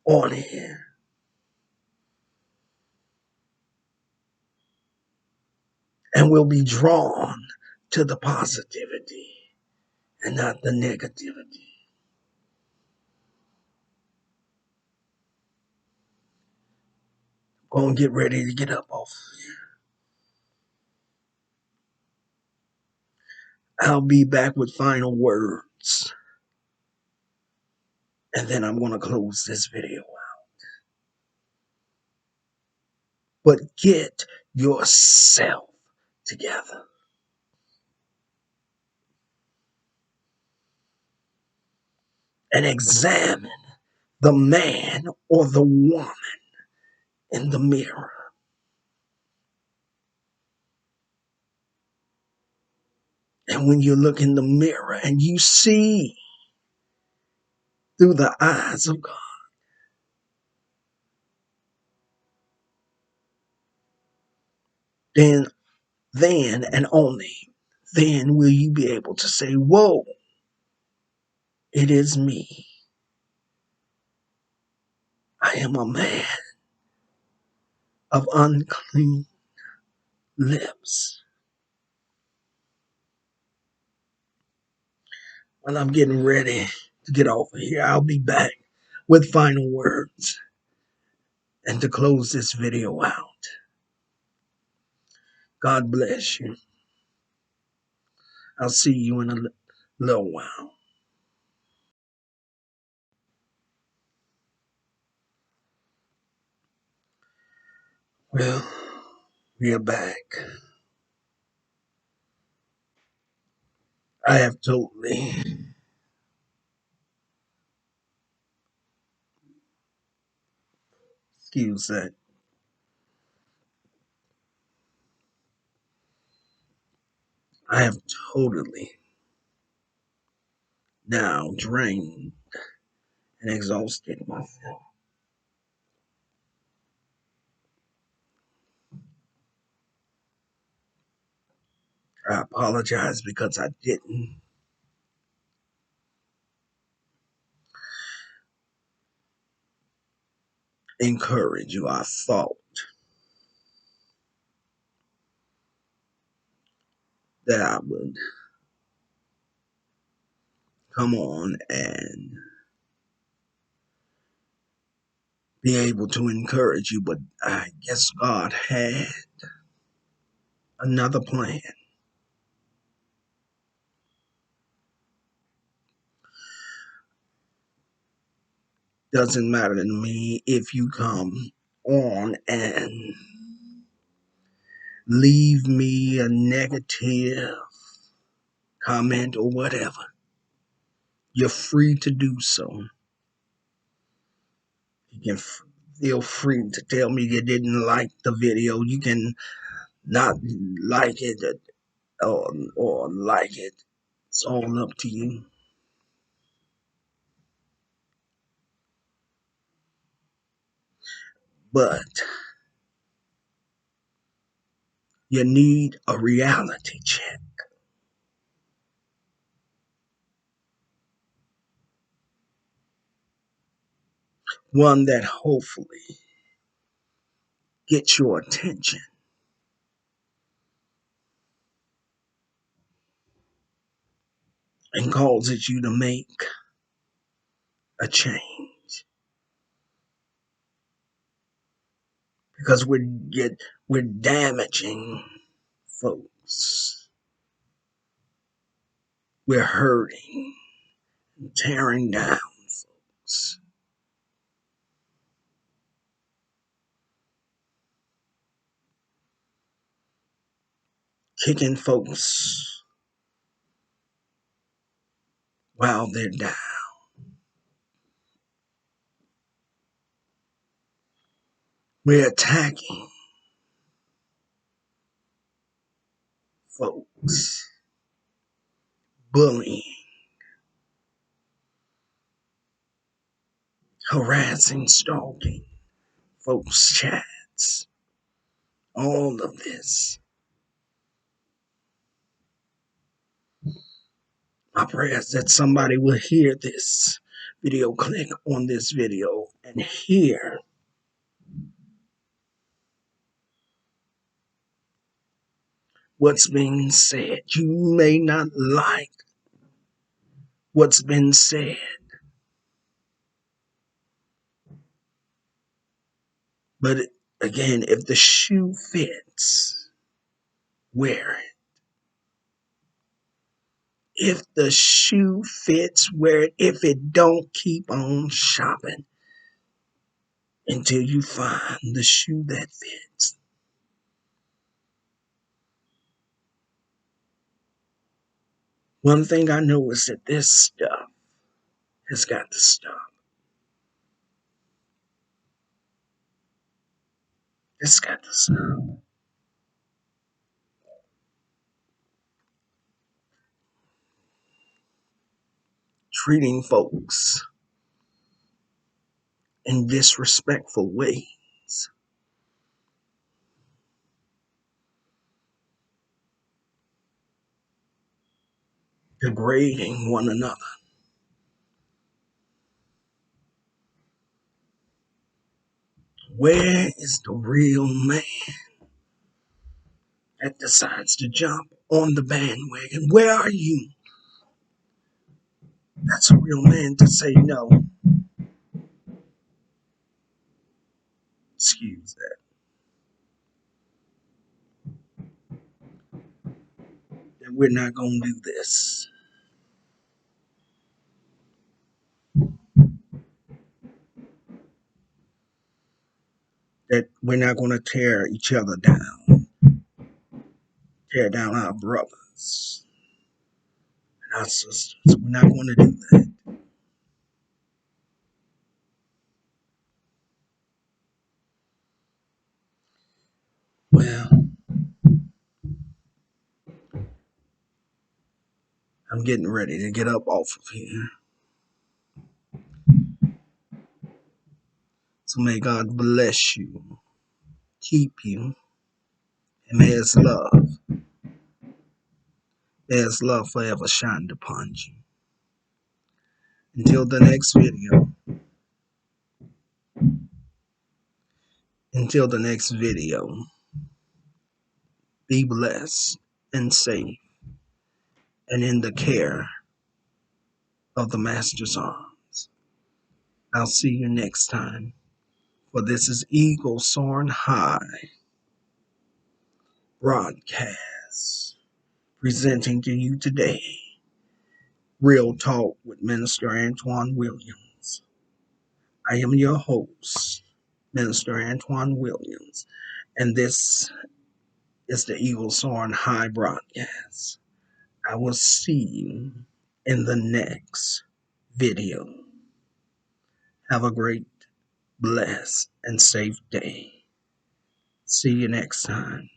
on here, and will be drawn to the positivity and not the negativity. Gonna get ready to get up off. I'll be back with final words, and then I'm gonna close this video out. But get yourself together and examine the man or the woman in the mirror. And when you look in the mirror and you see through the eyes of God, then and only then will you be able to say, whoa, it is me. I am a man of unclean lips. When I'm getting ready to get off of here, I'll be back with final words and to close this video out. God bless you. I'll see you in a little while. Well, we are back. I have totally, excuse that, I have totally now drained and exhausted myself. I apologize because I didn't encourage you. I thought that I would come on and be able to encourage you, but I guess God had another plan. Doesn't matter to me if you come on and leave me a negative comment or whatever. You're free to do so. You can feel free to tell me you didn't like the video. You can not like it or like it. It's all up to you. But you need a reality check. One that hopefully gets your attention and causes you to make a change. Because we're damaging folks. We're hurting, tearing down folks, kicking folks while they're down. We're attacking folks, bullying, harassing, stalking folks' chats, all of this. My prayer is that somebody will hear this video, click on this video, and hear what's being said. You may not like what's been said, but Again, if the shoe fits, wear it. If the shoe fits, wear it. If it don't, keep on shopping until you find the shoe that fits. One thing I know is that this stuff has got to stop. It's got to stop. Treating folks in disrespectful ways, degrading one another. Where is the real man that decides to jump on the bandwagon? Where are you? That's a real man to say no. Excuse that. That we're not going to do this. That we're not going to tear each other down, tear down our brothers and our sisters. We're not going to do that. Well, I'm getting ready to get up off of here. So may God bless you, keep you, and may His love forever shine upon you. Until the next video, until the next video, be blessed and safe and in the care of the Master's arms. I'll see you next time. For this is Eagle Soaring High broadcast presenting to you today Real Talk with Minister Antoine Williams. I am your host, Minister Antoine Williams, and this is the Eagle Soaring High broadcast. I will see you in the next video. Have a great, blessed, and safe day. See you next time.